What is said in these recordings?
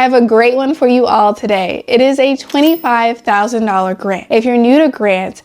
have a great one for you all today. It is a $25,000 grant. If you're new to grants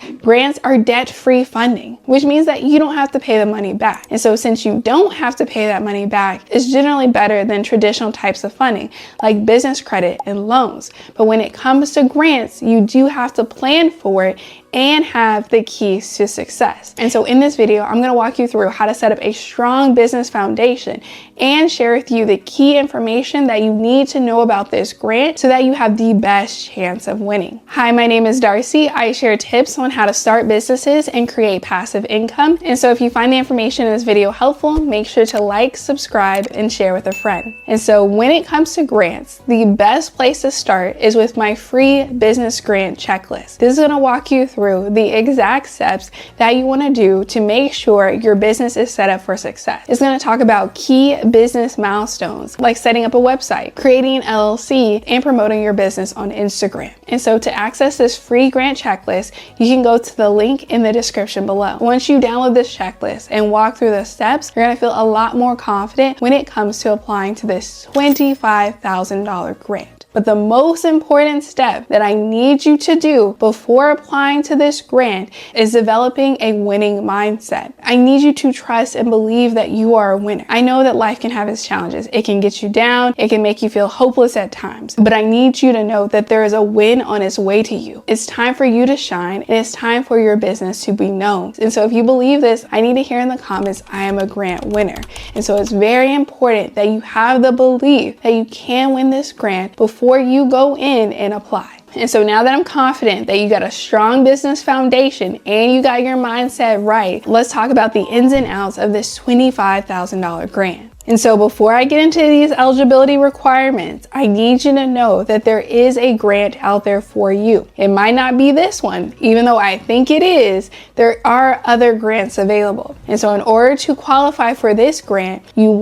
are debt-free funding, which means that you don't have to pay the money back. And so since you don't have to pay that money back, it's generally better than traditional types of funding like business credit and loans. But when it comes to grants, you do have to plan for it and have the keys to success. And so in this video, I'm going to walk you through how to set up a strong business foundation and share with you the key information that you need to know about this grant so that you have the best chance of winning. Hi, my name is Darcy. I share tips on how to start businesses and create passive income. And so if you find the information in this video helpful, make sure to like, subscribe, and share with a friend. And so when it comes to grants, the best place to start is with my free business grant checklist. This is going to walk you through the exact steps that you want to do to make sure your business is set up for success. It's going to talk about key business milestones like setting up a website, creating an LLC, and promoting your business on Instagram. And so to access this free grant checklist, you can go to the link in the description below. Once you download this checklist and walk through the steps, you're going to feel a lot more confident when it comes to applying to this $25,000 grant. But the most important step that I need you to do before applying to this grant is developing a winning mindset. I need you to trust and believe that you are a winner. I know that life can have its challenges. It can get you down. It can make you feel hopeless at times. But I need you to know that there is a win on its way to you. It's time for you to shine, and it's time for your business to be known. And so if you believe this, I need to hear in the comments, I am a grant winner. And so it's very important that you have the belief that you can win this grant before you go in and apply. And so now that I'm confident that you got a strong business foundation and you got your mindset right, let's talk about the ins and outs of this $25,000 grant. And so before I get into these eligibility requirements, I need you to know that there is a grant out there for you. It might not be this one, even though I think it is, there are other grants available. And so in order to qualify for this grant, you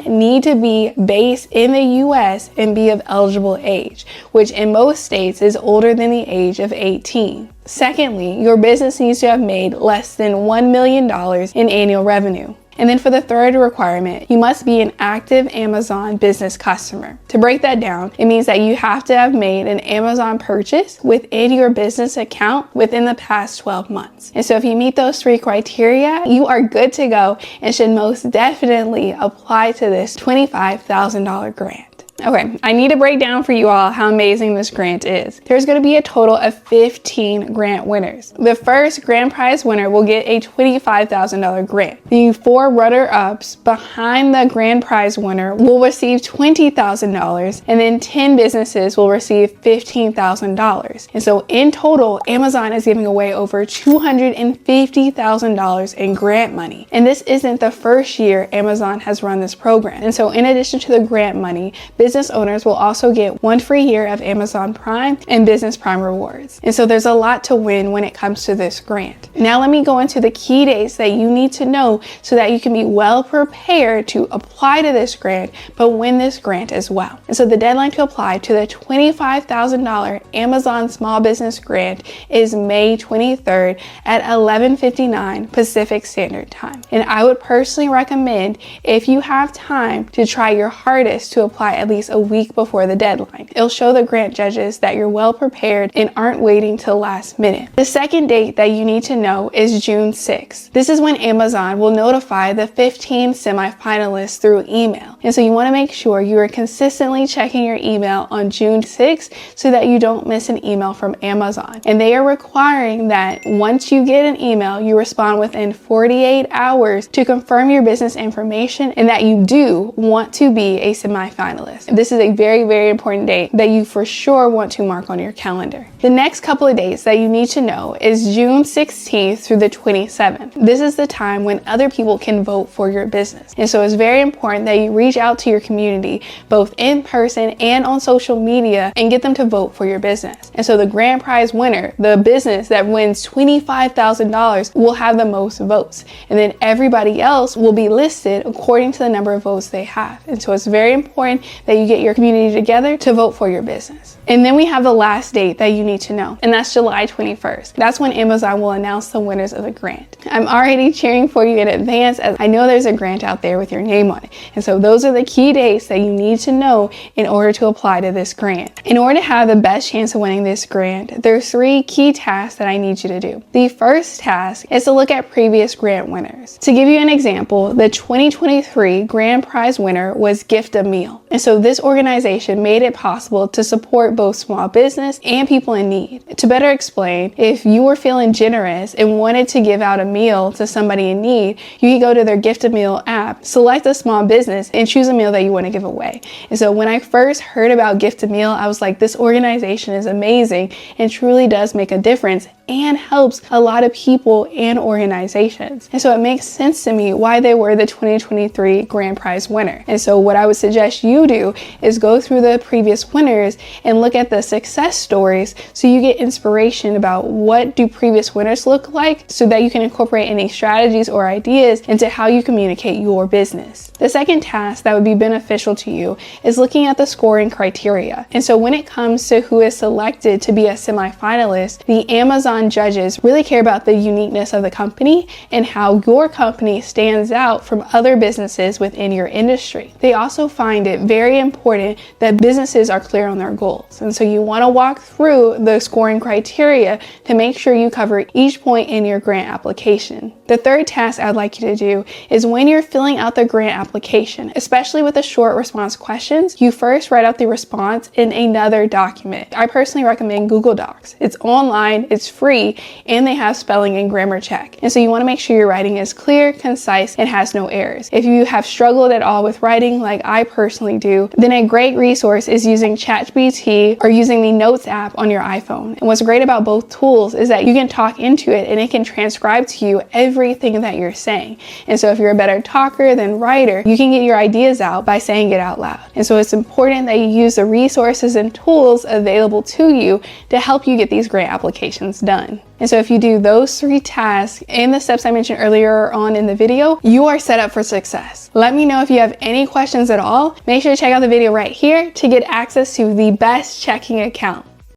need to be based in the US and be of eligible age, which in most states is older than the age of 18. Secondly, your business needs to have made less than $1 million in annual revenue. And then for the third requirement, you must be an active Amazon business customer. To break that down, it means that you have to have made an Amazon purchase within your business account within the past 12 months. And so if you meet those three criteria, you are good to go and should most definitely apply to this $25,000 grant. Okay, I need to break down for you all how amazing this grant is. There's going to be a total of 15 grant winners. The first grand prize winner will get a $25,000 grant. The 4 runner-ups behind the grand prize winner will receive $20,000, and then 10 businesses will receive $15,000. And so in total, Amazon is giving away over $250,000 in grant money. And this isn't the first year Amazon has run this program. And so in addition to the grant money, business owners will also get 1 free year of Amazon Prime and Business Prime rewards. And so there's a lot to win when it comes to this grant. Now let me go into the key dates that you need to know so that you can be well prepared to apply to this grant, but win this grant as well. And so the deadline to apply to the $25,000 Amazon Small Business Grant is May 23rd at 11:59 Pacific Standard Time. And I would personally recommend, if you have time, to try your hardest to apply at least a week before the deadline. It'll show the grant judges that you're well prepared and aren't waiting till last minute. The second date that you need to know is June 6th. This is when Amazon will notify the 15 semifinalists through email. And so you want to make sure you are consistently checking your email on June 6th so that you don't miss an email from Amazon. And they are requiring that once you get an email, you respond within 48 hours to confirm your business information and that you do want to be a semifinalist. This is a very, very important date that you for sure want to mark on your calendar. The next couple of dates that you need to know is June 16th through the 27th. This is the time when other people can vote for your business. And so it's very important that you reach out to your community, both in person and on social media, and get them to vote for your business. And so the grand prize winner, the business that wins $25,000, will have the most votes. And then everybody else will be listed according to the number of votes they have. And so it's very important that you get your community together to vote for your business. And then we have the last date that you need need to know, and that's July 21st. That's when Amazon will announce the winners of the grant. I'm already cheering for you in advance, as I know there's a grant out there with your name on it. And so those are the key dates that you need to know in order to apply to this grant. In order to have the best chance of winning this grant, there's 3 key tasks that I need you to do. The first task is to look at previous grant winners. To give you an example, the 2023 grand prize winner was Gift a Meal. And so this organization made it possible to support both small business and people in need. To better explain, if you were feeling generous and wanted to give out a meal to somebody in need, you could go to their Gift a Meal app, select a small business, and choose a meal that you want to give away. And so when I first heard about Gift a Meal, I was like, this organization is amazing and truly does make a difference and helps a lot of people and organizations. And so it makes sense to me why they were the 2023 grand prize winner. And so what I would suggest you do is go through the previous winners and look at the success stories so you get inspiration about what do previous winners look like, so that you can incorporate any strategies or ideas into how you communicate your business. The second task that would be beneficial to you is looking at the scoring criteria. And so when it comes to who is selected to be a semifinalist, the Amazon judges really care about the uniqueness of the company and how your company stands out from other businesses within your industry. They also find it very important that businesses are clear on their goals. And so you want to walk through the scoring criteria to make sure you cover each point in your grant application. The third task I'd like you to do is when you're filling out the grant application, especially with the short response questions, you first write out the response in another document. I personally recommend Google Docs. It's online, it's free, and they have spelling and grammar check. And so you want to make sure your writing is clear, concise, and has no errors. If you have struggled at all with writing like I personally do, then a great resource is using ChatGPT or using the Notes app on your iPhone. And what's great about both tools is that you can talk into it and it can transcribe to you everything that you're saying. And so if you're a better talker than writer, you can get your ideas out by saying it out loud. And so it's important that you use the resources and tools available to you to help you get these grant applications done. And so if you do those 3 tasks and the steps I mentioned earlier on in the video, you are set up for success. Let me know if you have any questions at all. Make sure to check out the video right here to get access to the best checking account.